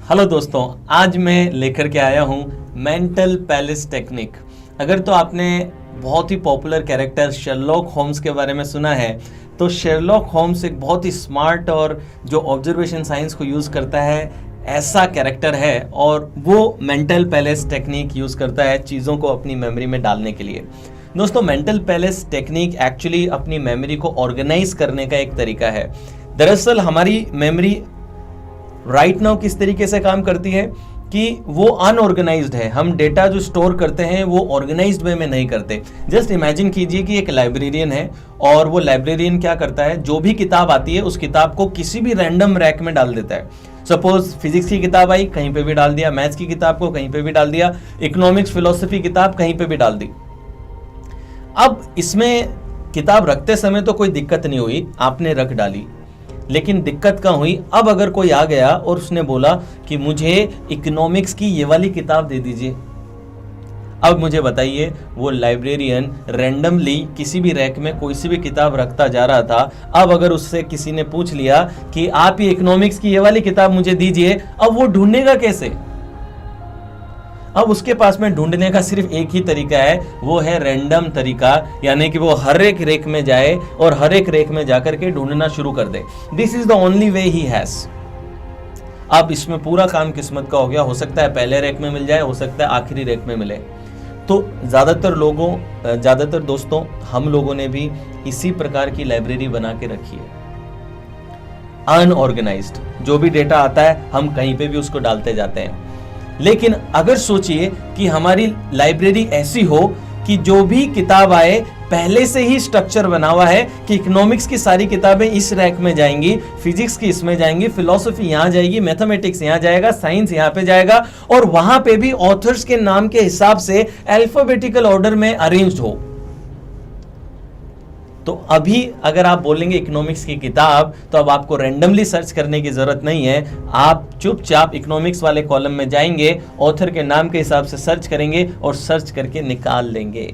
Hello दोस्तों, आज मैं लेकर के आया हूँ मेंटल पैलेस टेक्निक। अगर तो आपने बहुत ही पॉपुलर कैरेक्टर शेरलॉक होम्स के बारे में सुना है, तो शेरलॉक होम्स एक बहुत ही स्मार्ट और जो ऑब्जर्वेशन साइंस को यूज़ करता है ऐसा कैरेक्टर है, और वो मेंटल पैलेस टेक्निक यूज़ करता है चीज़ों को अपनी मेमोरी में डालने के लिए। दोस्तों, मेंटल पैलेस टेक्निक एक्चुअली अपनी मेमोरी को ऑर्गेनाइज करने का एक तरीका है। दरअसल हमारी मेमोरी राइट नाउ किस तरीके से काम करती है कि वो अनऑर्गेनाइज्ड है। हम डेटा जो स्टोर करते हैं वो ऑर्गेनाइज्ड वे में नहीं करते। जस्ट इमेजिन कीजिए कि एक लाइब्रेरियन है, और वो लाइब्रेरियन क्या करता है, जो भी किताब आती है उस किताब को किसी भी रैंडम रैक में डाल देता है। सपोज फिजिक्स की किताब आई, कहीं पे भी डाल दिया, मैथ्स की किताब को कहीं पे भी डाल दिया, इकोनॉमिक्स फिलोसफी किताब कहीं पे भी डाल दी। अब इसमें किताब रखते समय तो कोई दिक्कत नहीं हुई, आपने रख डाली, लेकिन दिक्कत कहाँ हुई, अब अगर कोई आ गया और उसने बोला कि मुझे इकोनॉमिक्स की ये वाली किताब दे दीजिए। अब मुझे बताइए, वो लाइब्रेरियन रैंडमली किसी भी रैक में कोई सी भी किताब रखता जा रहा था। अब अगर उससे किसी ने पूछ लिया कि आप ये इकोनॉमिक्स की ये वाली किताब मुझे दीजिए, अब वो ढूंढेगा कैसे? अब उसके पास में ढूंढने का सिर्फ एक ही तरीका है, वो है रैंडम तरीका, यानी कि वो हर एक रेक में जाए और हर एक रेक में जाकर के ढूंढना शुरू कर दे। This is the only way he has. अब इसमें पूरा काम किस्मत का हो गया। हो सकता है पहले रेक में मिल जाए, हो सकता है आखिरी रेक में मिले। तो ज्यादातर दोस्तों, हम लोगों ने भी इसी प्रकार की लाइब्रेरी बना के रखी है, अनऑर्गेनाइज्ड। जो भी डेटा आता है हम कहीं पे भी उसको डालते जाते हैं। लेकिन अगर सोचिए कि हमारी लाइब्रेरी ऐसी हो कि जो भी किताब आए पहले से ही स्ट्रक्चर बना हुआ है कि इकोनॉमिक्स की सारी किताबें इस रैक में जाएंगी, फिजिक्स की इसमें जाएंगी, फिलॉसफी यहां जाएगी, मैथमेटिक्स यहां जाएगा, साइंस यहां पे जाएगा, और वहां पे भी ऑथर्स के नाम के हिसाब से अल्फाबेटिकल ऑर्डर में अरेंज्ड हो। तो अभी अगर आप बोलेंगे इकोनॉमिक्स की किताब, तो अब आपको रैंडमली सर्च करने की जरूरत नहीं है। आप चुपचाप इकोनॉमिक्स वाले कॉलम में जाएंगे, ऑथर के नाम के हिसाब से सर्च करेंगे और सर्च करके निकाल लेंगे।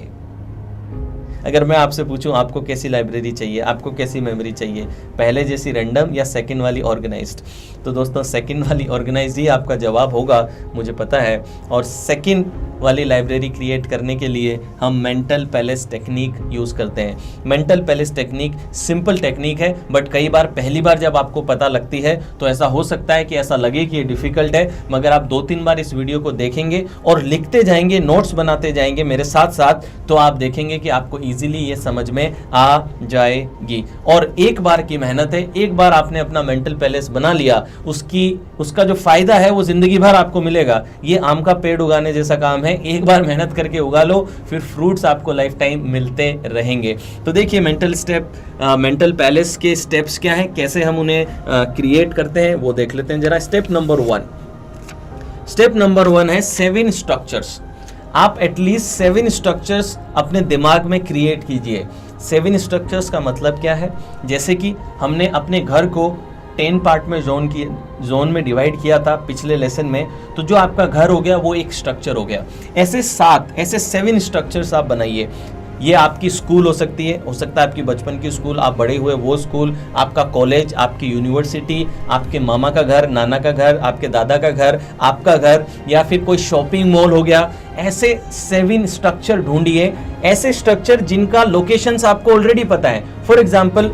अगर मैं आपसे पूछूं आपको कैसी लाइब्रेरी चाहिए, आपको कैसी मेमोरी चाहिए, पहले जैसी रैंडम या सेकंड वाली ऑर्गेनाइज्ड? तो दोस्तों, सेकंड वाली ऑर्गेनाइज्ड ही आपका जवाब होगा, मुझे पता है। और सेकंड वाली लाइब्रेरी क्रिएट करने के लिए हम मेंटल पैलेस टेक्निक यूज़ करते हैं। Mental palace technique simple technique है, बट कई बार पहली बार जब आपको पता लगती है तो ऐसा हो सकता है कि ऐसा लगे कि ये डिफ़िकल्ट है, मगर आप 2-3 बार इस वीडियो को देखेंगे और लिखते जाएंगे, नोट्स बनाते जाएंगे मेरे साथ साथ, तो आप देखेंगे कि आपको ईजिली ये समझ में आ जाएगी। और एक बार की मेहनत है, एक बार आपने अपना मेंटल पैलेस बना लिया, उसका जो फायदा है वो जिंदगी भर आपको मिलेगा। ये आम का पेड़ उगाने जैसा काम है, एक बार मेहनत करके उगा लो, फिर फ्रूट्स आपको लाइफ टाइम मिलते रहेंगे। तो देखिए, मेंटल पैलेस के स्टेप्स क्या हैं, कैसे हम उन्हें क्रिएट करते हैं, वो देख लेते हैं जरा। स्टेप नंबर 1 है 7 स्ट्रक्चर्स। आप एटलीस्ट 7 स्ट्रक्चर्स अपने दिमाग में क्रिएट कीजिए। 7 स्ट्रक्चर्स का मतलब क्या है? जैसे कि हमने अपने घर को 10 पार्ट में जोन में डिवाइड किया था पिछले लेसन में, तो जो आपका घर हो गया वो एक स्ट्रक्चर हो गया। ऐसे 7 स्ट्रक्चर्स आप बनाइए। ये आपकी स्कूल हो सकती है, हो सकता है आपकी बचपन की स्कूल, आप बड़े हुए वो स्कूल, आपका कॉलेज, आपकी यूनिवर्सिटी, आपके मामा का घर, नाना का घर, आपके दादा का घर, आपका घर, या फिर कोई शॉपिंग मॉल हो गया। ऐसे 7 स्ट्रक्चर ढूंढिए, ऐसे स्ट्रक्चर जिनका लोकेशंस आपको ऑलरेडी पता है। फॉर एग्जाम्पल,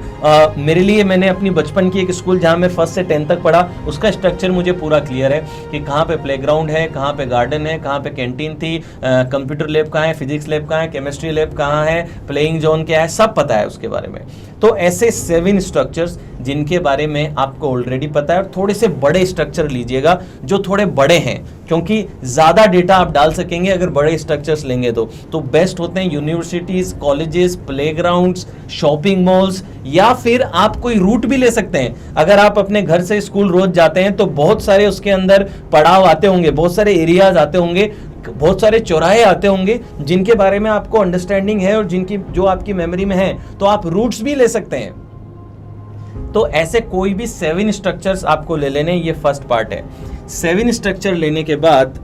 मेरे लिए, मैंने अपनी बचपन की एक स्कूल जहां मैं 1st से 10th तक पढ़ा, उसका स्ट्रक्चर मुझे पूरा क्लियर है कि कहाँ पे प्लेग्राउंड है, कहाँ पे गार्डन है, कहाँ पे कैंटीन थी, कंप्यूटर लैब कहाँ है, फिजिक्स लैब कहाँ है, केमिस्ट्री लैब कहाँ है, प्लेइंग जोन क्या है, सब पता है उसके बारे में। तो ऐसे 7 स्ट्रक्चर्स जिनके बारे में आपको ऑलरेडी पता है। और थोड़े से बड़े स्ट्रक्चर लीजिएगा जो थोड़े बड़े हैं, क्योंकि ज्यादा डेटा आप डाल सकेंगे अगर बड़े स्ट्रक्चर्स लेंगे तो बेस्ट होते हैं universities, colleges, playgrounds, shopping malls, या फिर आप कोई रूट भी ले सकते हैं। अगर आप अपने घर से स्कूल रोज जाते हैं तो बहुत सारे उसके अंदर पड़ाव आते होंगे, बहुत सारे एरियाज आते होंगे, बहुत सारे चौराहे आते होंगे जिनके बारे में आपको अंडरस्टैंडिंग है और जिनकी जो आपकी मेमोरी में है, तो आप रूट्स भी ले सकते हैं। तो ऐसे कोई भी 7 स्ट्रक्चर्स आपको ले लेने, ये फर्स्ट पार्ट है। 7 स्ट्रक्चर लेने के बाद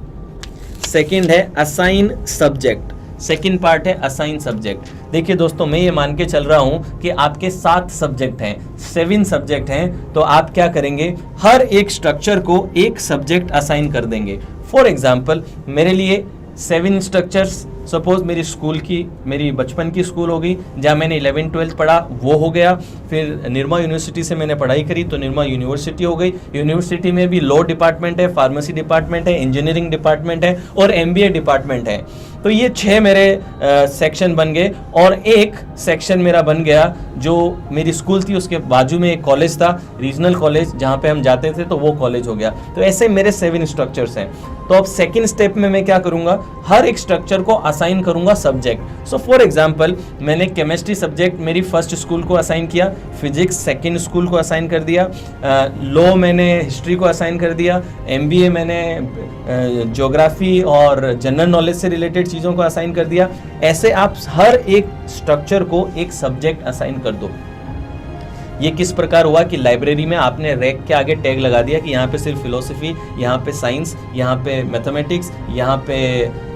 सेकंड है असाइन सब्जेक्ट। सेकंड पार्ट है असाइन सब्जेक्ट। देखिए दोस्तों, मैं ये मान के चल रहा हूं कि आपके 7 सब्जेक्ट हैं, 7 सब्जेक्ट हैं, तो आप क्या करेंगे, हर एक स्ट्रक्चर को एक सब्जेक्ट असाइन कर देंगे। फॉर एग्जाम्पल मेरे लिए 7 स्ट्रक्चर्स, सपोज मेरी बचपन की स्कूल हो गई जहाँ मैंने 11-12 पढ़ा, वो हो गया। फिर निर्मा यूनिवर्सिटी से मैंने पढ़ाई करी तो निर्मा यूनिवर्सिटी हो गई। यूनिवर्सिटी में भी लॉ डिपार्टमेंट है, फार्मेसी डिपार्टमेंट है, इंजीनियरिंग डिपार्टमेंट है और MBA डिपार्टमेंट है। तो ये 6 मेरे सेक्शन बन गए और एक सेक्शन मेरा बन गया जो मेरी स्कूल थी उसके बाजू में एक कॉलेज था, रीजनल कॉलेज, जहाँ पे हम जाते थे, तो वो कॉलेज हो गया। तो ऐसे मेरे 7 स्ट्रक्चर्स हैं। तो अब सेकंड स्टेप में मैं क्या करूंगा, हर एक स्ट्रक्चर को असाइन करूंगा सब्जेक्ट। सो फॉर एग्जांपल मैंने केमिस्ट्री सब्जेक्ट मेरी फर्स्ट स्कूल को असाइन किया, फिजिक्स सेकंड स्कूल को असाइन कर दिया, लॉ मैंने हिस्ट्री को असाइन कर दिया, MBA मैंने ज्योग्राफी और जनरल नॉलेज से रिलेटेड चीज़ों को असाइन कर दिया। ऐसे आप हर एक स्ट्रक्चर को एक सब्जेक्ट असाइन कर दो। ये किस प्रकार हुआ कि लाइब्रेरी में आपने रैक के आगे टैग लगा दिया कि यहाँ पे सिर्फ फिलोसफी, यहाँ पे साइंस, यहाँ पे मैथमेटिक्स, यहाँ पे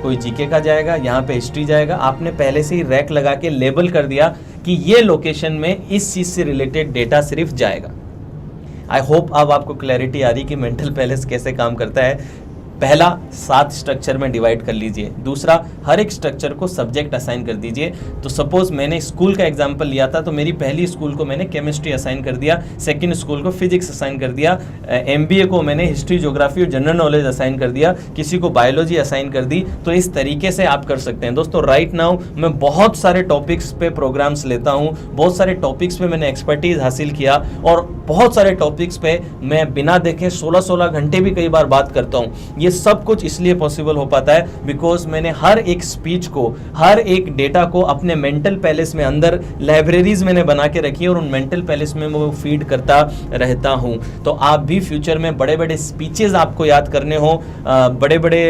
कोई जीके का जाएगा, यहाँ पे हिस्ट्री जाएगा। आपने पहले से ही रैक लगा के लेबल कर दिया कि ये लोकेशन में इस चीज़ से रिलेटेड डेटा सिर्फ जाएगा। आई होप अब आपको क्लैरिटी आ रही कि मेंटल पैलेस कैसे काम करता है। पहला 7 स्ट्रक्चर में डिवाइड कर लीजिए, दूसरा हर एक स्ट्रक्चर को सब्जेक्ट असाइन कर दीजिए। तो सपोज मैंने स्कूल का एग्जांपल लिया था, तो मेरी पहली स्कूल को मैंने केमिस्ट्री असाइन कर दिया, सेकंड स्कूल को फिजिक्स असाइन कर दिया, MBA को मैंने हिस्ट्री, ज्योग्राफी और जनरल नॉलेज असाइन कर दिया, किसी को बायोलॉजी असाइन कर दी। तो इस तरीके से आप कर सकते हैं। दोस्तों राइट नाउ मैं बहुत सारे टॉपिक्स पे प्रोग्राम्स लेता हूँ, बहुत सारे टॉपिक्स पे मैंने एक्सपर्टीज हासिल किया और बहुत सारे टॉपिक्स पे मैं बिना देखे 16-16 घंटे भी कई बार बात करता हूँ। ये सब कुछ इसलिए पॉसिबल हो पाता है बिकॉज मैंने हर एक स्पीच को, हर एक डेटा को अपने मेंटल पैलेस में अंदर लाइब्रेरीज मैंने बना के रखी है और उन मेंटल पैलेस में मैं वो फीड करता रहता हूं। तो आप भी फ्यूचर में बड़े बड़े स्पीचेस आपको याद करने हो, बड़े बड़े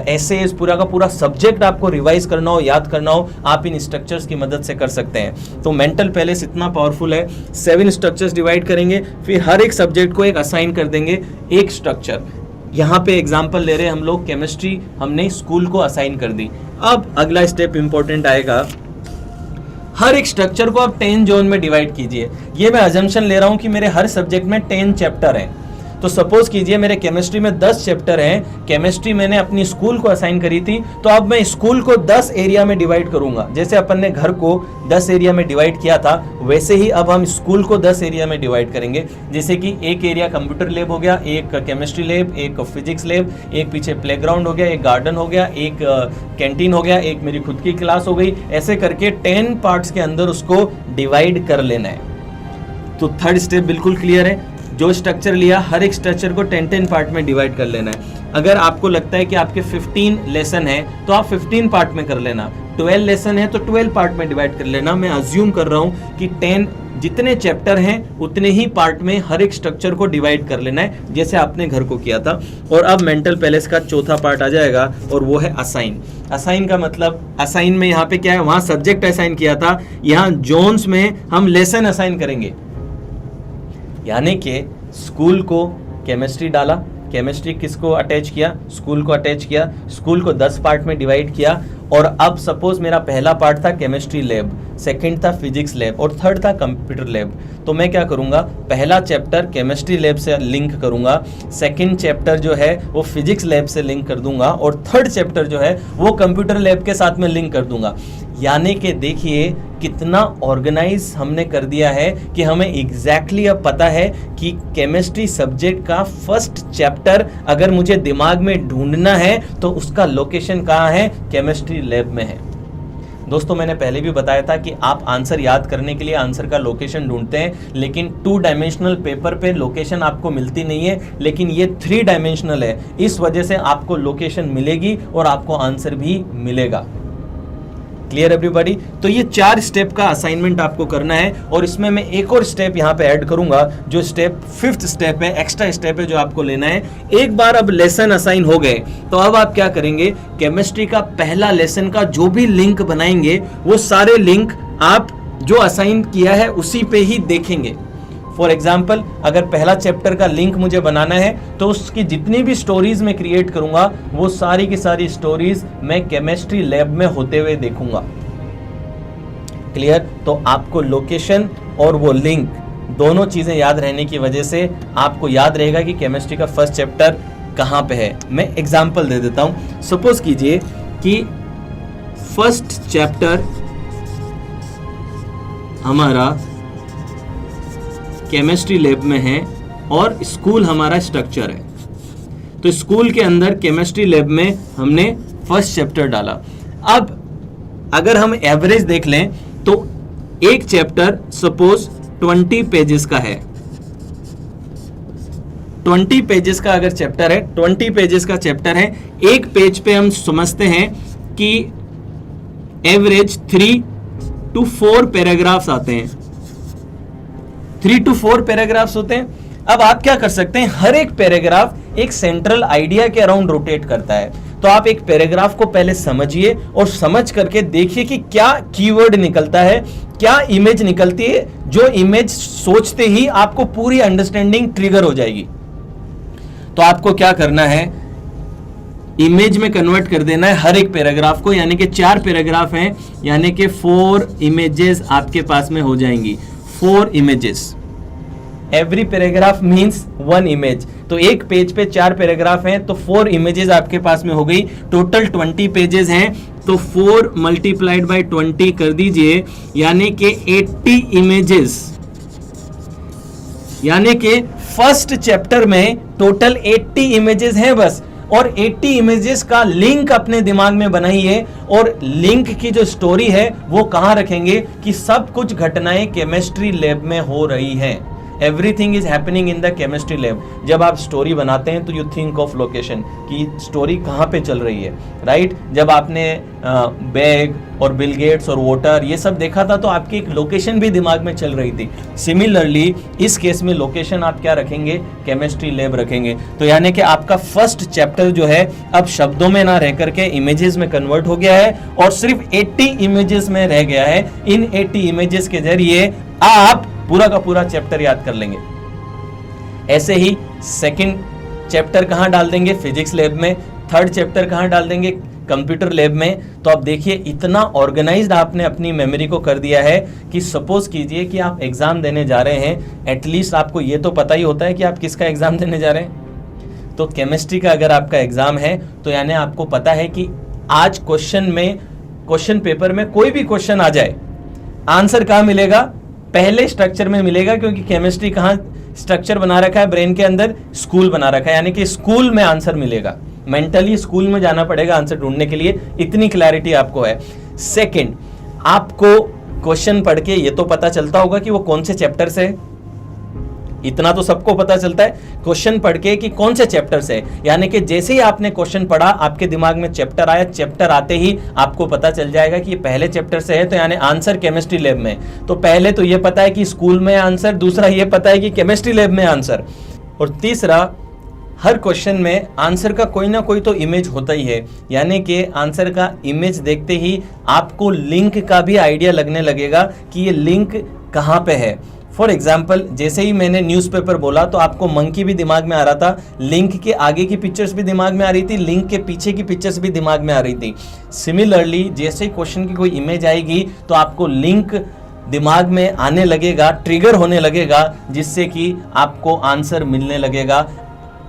एसेज, पूरा का पूरा सब्जेक्ट आपको रिवाइज करना हो, याद करना हो, आप इन स्ट्रक्चर्स की मदद से कर सकते हैं। तो मेंटल पैलेस इतना पावरफुल है। 7 स्ट्रक्चर्स डिवाइड करेंगे, फिर हर एक सब्जेक्ट को एक असाइन कर देंगे एक स्ट्रक्चर। यहाँ पे एग्जाम्पल ले रहे हैं हम लोग, केमिस्ट्री हमने स्कूल को असाइन कर दी। अब अगला स्टेप इंपॉर्टेंट आएगा, हर एक स्ट्रक्चर को आप 10 जोन में डिवाइड कीजिए। ये मैं अजम्पशन ले रहा हूँ कि मेरे हर सब्जेक्ट में 10 चैप्टर हैं। तो सपोज कीजिए मेरे केमिस्ट्री में 10 चैप्टर हैं, केमिस्ट्री मैंने अपनी स्कूल को असाइन करी थी, तो अब मैं स्कूल को 10 एरिया में डिवाइड करूंगा। जैसे अपन ने घर को 10 एरिया में डिवाइड किया था, वैसे ही अब हम स्कूल को 10 एरिया में डिवाइड करेंगे। जैसे कि एक एरिया कंप्यूटर लैब हो गया, एक केमिस्ट्री लैब, एक फिजिक्स लैब, एक पीछे प्लेग्राउंड हो गया, एक गार्डन हो गया, एक कैंटीन हो गया, एक मेरी खुद की क्लास हो गई। ऐसे करके 10 पार्ट्स के अंदर उसको डिवाइड कर लेना है। तो थर्ड स्टेप बिल्कुल क्लियर है। जो स्ट्रक्चर लिया, हर एक स्ट्रक्चर को 10-10 पार्ट में डिवाइड कर लेना है। अगर आपको लगता है कि आपके 15 लेसन है तो आप 15 पार्ट में कर लेना, 12 लेसन है तो 12 पार्ट में डिवाइड कर लेना। मैं अज्यूम कर रहा हूं कि 10 जितने चैप्टर हैं उतने ही पार्ट में हर एक स्ट्रक्चर को डिवाइड कर लेना है, जैसे आपने घर को किया था। और अब मेंटल पैलेस का चौथा पार्ट आ जाएगा और वो है असाइन। असाइन का मतलब, असाइन में यहाँ पे क्या है, वहां सब्जेक्ट असाइन किया था, यहाँ जोन्स में हम लेसन असाइन करेंगे। यानी कि स्कूल को केमिस्ट्री डाला, केमिस्ट्री किसको अटैच किया, स्कूल को अटैच किया, स्कूल को 10 पार्ट में डिवाइड किया। और अब सपोज मेरा पहला पार्ट था केमिस्ट्री लैब, सेकंड था फिजिक्स लैब और थर्ड था कंप्यूटर लैब। तो मैं क्या करूंगा, पहला चैप्टर केमिस्ट्री लैब से लिंक करूंगा, सेकंड चैप्टर जो है वो फिजिक्स लैब से लिंक कर दूंगा और थर्ड चैप्टर जो है वो कंप्यूटर लैब के साथ में लिंक कर दूंगा। यानी कि देखिए कितना ऑर्गेनाइज हमने कर दिया है कि हमें एग्जैक्टली अब पता है कि केमिस्ट्री सब्जेक्ट का फर्स्ट चैप्टर अगर मुझे दिमाग में ढूंढना है तो उसका लोकेशन कहाँ है, केमिस्ट्री लैब में है। दोस्तों मैंने पहले भी बताया था कि आप आंसर याद करने के लिए आंसर का लोकेशन ढूंढते हैं, लेकिन 2 डायमेंशनल पेपर पे लोकेशन आपको मिलती नहीं है, लेकिन ये 3 डायमेंशनल है। इस वजह से आपको लोकेशन मिलेगी और आपको आंसर भी मिलेगा। Clear everybody? तो ये 4 स्टेप का असाइनमेंट आपको करना है और इसमें मैं एक और स्टेप यहाँ पे ऐड करूंगा, जो स्टेप 5th स्टेप है, एक्स्ट्रा स्टेप है जो आपको लेना है। एक बार अब लेसन असाइन हो गए तो अब आप क्या करेंगे, केमिस्ट्री का पहला लेसन का जो भी लिंक बनाएंगे वो सारे लिंक आप जो असाइन किया है उसी पे ही देखेंगे। फॉर एग्जाम्पल अगर पहला चैप्टर का लिंक मुझे बनाना है तो उसकी जितनी भी स्टोरीज मैं क्रिएट करूंगा वो सारी की सारी स्टोरीज मैं केमिस्ट्री लैब में होते हुए देखूंगा। क्लियर? तो आपको लोकेशन और वो लिंक दोनों चीजें याद रहने की वजह से आपको याद रहेगा कि केमिस्ट्री का फर्स्ट चैप्टर कहां पे है। मैं एग्जांपल दे देता हूं। सपोज कीजिए कि फर्स्ट चैप्टर हमारा केमिस्ट्री लैब में है और स्कूल हमारा स्ट्रक्चर है। तो स्कूल के अंदर केमिस्ट्री लैब में हमने फर्स्ट चैप्टर डाला। अब अगर हम एवरेज देख लें तो एक चैप्टर सपोज 20 पेजेस का है। 20 पेजेस का अगर चैप्टर है, 20 पेजेस का चैप्टर है, एक पेज पे हम समझते हैं कि एवरेज 3 to 4 पैराग्राफ्स आते हैं। 3 to 4 पैराग्राफ्स होते हैं। अब आप क्या कर सकते हैं, हर एक पैराग्राफ एक सेंट्रल आइडिया के अराउंड रोटेट करता है। तो आप एक पैराग्राफ को पहले समझिए और समझ करके देखिए कि क्या कीवर्ड निकलता है, क्या इमेज निकलती है, जो इमेज सोचते ही आपको पूरी अंडरस्टैंडिंग ट्रिगर हो जाएगी। तो आपको क्या करना है, इमेज में कन्वर्ट कर देना है हर एक पैराग्राफ को, यानी कि 4 पैराग्राफ हैं, यानी कि 4 इमेजेस आपके पास में हो जाएंगी। 4 images, every paragraph means 1 image. तो एक पेज पे 4 पैराग्राफ हैं तो 4 इमेजेस आपके पास में हो गई। टोटल 20 पेजेस हैं तो 4 मल्टीप्लाइड बाय 20 कर दीजिए, यानी कि 80 इमेजेस। यानी कि फर्स्ट चैप्टर में टोटल 80 इमेजेस हैं बस, और 80 इमेजेस का लिंक अपने दिमाग में बनाइए। और लिंक की जो स्टोरी है वो कहां रखेंगे कि सब कुछ घटनाएं केमिस्ट्री लैब में हो रही हैं। Everything is happening in the chemistry lab. जब आप स्टोरी बनाते हैं तो यू थिंक ऑफ लोकेशन कि स्टोरी कहां पे चल रही है, राइट? जब आपने बैग और बिल गेट्स और वोटर ये सब देखा था तो आपकी एक लोकेशन भी दिमाग में चल रही थी। सिमिलरली इस केस में लोकेशन आप क्या रखेंगे, केमिस्ट्री लैब रखेंगे। तो यानी कि आपका फर्स्ट चैप्टर जो है अब शब्दों में ना रह करके इमेजेस में कन्वर्ट हो गया है और सिर्फ 80 इमेजेस में रह गया है। इन 80 इमेजेस के जरिए आप पूरा का पूरा चैप्टर याद कर लेंगे। ऐसे ही सेकंड चैप्टर कहां डाल देंगे, फिजिक्स लैब में। थर्ड चैप्टर कहां डाल देंगे, कंप्यूटर लैब में। तो आप देखिए इतना ऑर्गेनाइज्ड आपने अपनी मेमोरी को कर दिया है कि सपोज कीजिए कि आप एग्जाम देने जा रहे हैं, एटलीस्ट आपको ये तो पता ही होता है कि आप किसका एग्जाम देने जा रहे हैं। तो केमिस्ट्री का अगर आपका एग्जाम है तो यानी आपको पता है कि आज क्वेश्चन पेपर में कोई भी क्वेश्चन आ जाए, आंसर कहां मिलेगा, पहले स्ट्रक्चर में मिलेगा, क्योंकि केमिस्ट्री कहां स्ट्रक्चर बना रखा है, ब्रेन के अंदर स्कूल बना रखा है, यानी कि स्कूल में आंसर मिलेगा। मेंटली स्कूल में जाना पड़ेगा आंसर ढूंढने के लिए, इतनी क्लैरिटी आपको है। सेकंड, आपको क्वेश्चन पढ़ के ये तो पता चलता होगा कि वो कौन से चैप्टर से है, इतना तो सबको पता चलता है क्वेश्चन पढ़ के कि कौन से चैप्टर से है। यानी कि जैसे ही आपने क्वेश्चन पढ़ा आपके दिमाग में चैप्टर आया, चैप्टर आते ही आपको पता चल जाएगा कि ये पहले चैप्टर से है, तो यानी आंसर केमिस्ट्री लैब में। तो पहले तो ये पता है कि स्कूल में आंसर, दूसरा ये पता है कि केमिस्ट्री लैब में आंसर, और तीसरा हर क्वेश्चन में आंसर का कोई ना कोई तो इमेज होता ही है। यानी कि आंसर का इमेज देखते ही आपको लिंक का भी आइडिया लगने लगेगा कि ये लिंक कहाँ पे है। फॉर एग्जाम्पल, जैसे ही मैंने न्यूज़पेपर बोला तो आपको मंकी भी दिमाग में आ रहा था, लिंक के आगे की पिक्चर्स भी दिमाग में आ रही थी, लिंक के पीछे की पिक्चर्स भी दिमाग में आ रही थी। सिमिलरली जैसे ही क्वेश्चन की कोई इमेज आएगी तो आपको लिंक दिमाग में आने लगेगा, ट्रिगर होने लगेगा, जिससे कि आपको आंसर मिलने लगेगा।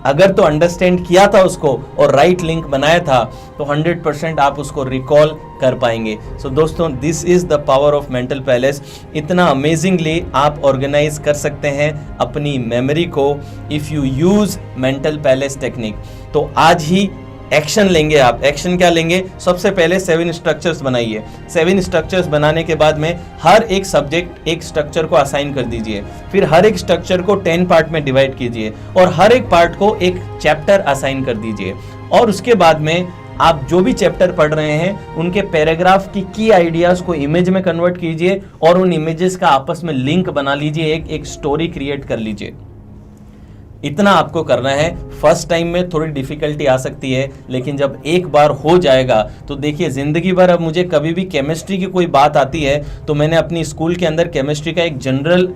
अगर तो अंडरस्टैंड किया था उसको और राइट लिंक बनाया था तो 100% आप उसको रिकॉल कर पाएंगे। सो दोस्तों, this is the power of mental palace. इतना अमेजिंगली आप ऑर्गेनाइज कर सकते हैं अपनी मेमोरी को if you use mental palace technique. तो आज ही एक्शन लेंगे आप। एक्शन क्या लेंगे, सबसे पहले 7 स्ट्रक्चर्स बनाइए। 7 स्ट्रक्चर्स बनाने के बाद में हर एक सब्जेक्ट एक स्ट्रक्चर को असाइन कर दीजिए, फिर हर एक स्ट्रक्चर को 10 पार्ट में डिवाइड कीजिए और हर एक पार्ट को एक चैप्टर असाइन कर दीजिए। और उसके बाद में आप जो भी चैप्टर पढ़ रहे हैं उनके पैराग्राफ की आइडियाज को इमेज में कन्वर्ट कीजिए और उन इमेजेस का आपस में लिंक बना लीजिए, एक स्टोरी क्रिएट कर लीजिए। इतना आपको करना है। फर्स्ट टाइम में थोड़ी डिफिकल्टी आ सकती है, लेकिन जब एक बार हो जाएगा तो देखिए जिंदगी भर अब मुझे कभी भी केमिस्ट्री की कोई बात आती है तो मैंने अपनी स्कूल के अंदर केमिस्ट्री का एक जनरल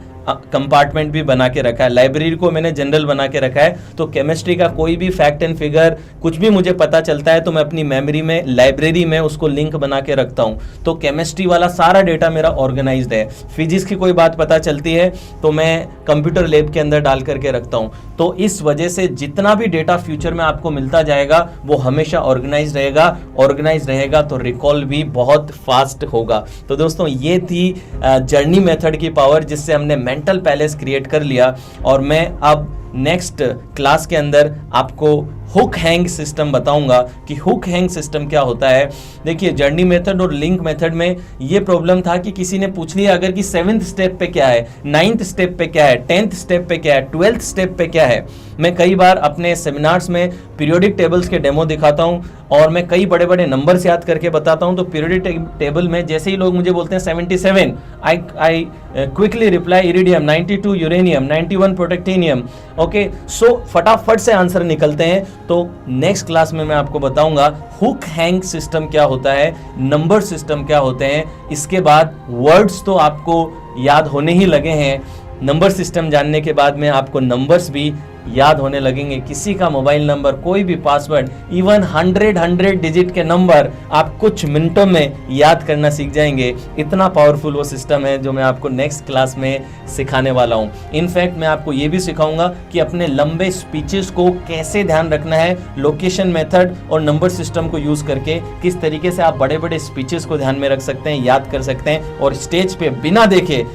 कंपार्टमेंट भी बना के रखा है, लाइब्रेरी को मैंने जनरल बना के रखा है। तो केमिस्ट्री का कोई भी फैक्ट एंड फिगर कुछ भी मुझे पता चलता है तो मैं अपनी मेमोरी में, लाइब्रेरी में उसको लिंक बना के रखता हूं। तो केमिस्ट्री वाला सारा डेटा मेरा ऑर्गेनाइज्ड है। फिजिक्स की कोई बात पता चलती है तो मैं कंप्यूटर लैब के अंदर डाल करके रखता हूं। तो इस वजह से जितना भी डेटा फ्यूचर में आपको मिलता जाएगा वो हमेशा ऑर्गेनाइज रहेगा। ऑर्गेनाइज रहेगा तो रिकॉल भी बहुत फास्ट होगा। तो दोस्तों ये थी जर्नी मेथड की पावर, जिससे हमने मेंटल पैलेस क्रिएट कर लिया। और मैं अब नेक्स्ट क्लास के अंदर आपको हुक हैंग सिस्टम बताऊंगा कि हुक हैंग सिस्टम क्या होता है। देखिए जर्नी मेथड और लिंक मेथड में ये प्रॉब्लम था कि किसी ने पूछ लिया अगर कि 7th स्टेप पे क्या है, 9th स्टेप पे क्या है, 10th स्टेप पे क्या है, 12th स्टेप पे क्या है। मैं कई बार अपने सेमिनार्स में पीरियोडिक टेबल्स के डेमो दिखाता हूं और मैं कई बड़े बड़े नंबर्स याद करके बताता हूं। तो पीरियोडिक टेबल में जैसे ही लोग मुझे बोलते हैं 77, I quickly reply iridium, 92 uranium, 91 protactinium. Okay, so फटाफट से आंसर निकलते हैं। तो नेक्स्ट क्लास में मैं आपको बताऊंगा हुक हैंग सिस्टम क्या होता है, नंबर सिस्टम क्या होते हैं। इसके बाद वर्ड्स तो आपको याद होने ही लगे हैं, नंबर सिस्टम जानने के बाद में आपको नंबर्स भी याद होने लगेंगे। किसी का मोबाइल नंबर, कोई भी पासवर्ड, इवन 100 डिजिट के नंबर आप कुछ मिनटों में याद करना सीख जाएंगे। इतना पावरफुल वो सिस्टम है जो मैं आपको नेक्स्ट क्लास में सिखाने वाला हूँ। इनफैक्ट मैं आपको ये भी सिखाऊंगा कि अपने लंबे स्पीचेस को कैसे ध्यान रखना है, लोकेशन मेथड और नंबर सिस्टम को यूज करके किस तरीके से आप बड़े बड़े स्पीचेस को ध्यान में रख सकते हैं, याद कर सकते हैं और स्टेज पे बिना देखे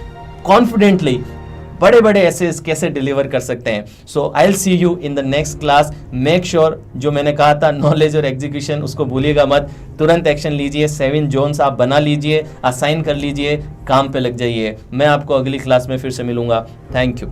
कॉन्फिडेंटली बड़े बड़े एसेस कैसे डिलीवर कर सकते हैं। So I will see you in the next class. Make sure जो मैंने कहा था नॉलेज और एग्जीक्यूशन, उसको भूलिएगा मत। तुरंत एक्शन लीजिए, 7 जोन्स आप बना लीजिए, असाइन कर लीजिए, काम पे लग जाइए। मैं आपको अगली क्लास में फिर से मिलूंगा। Thank you.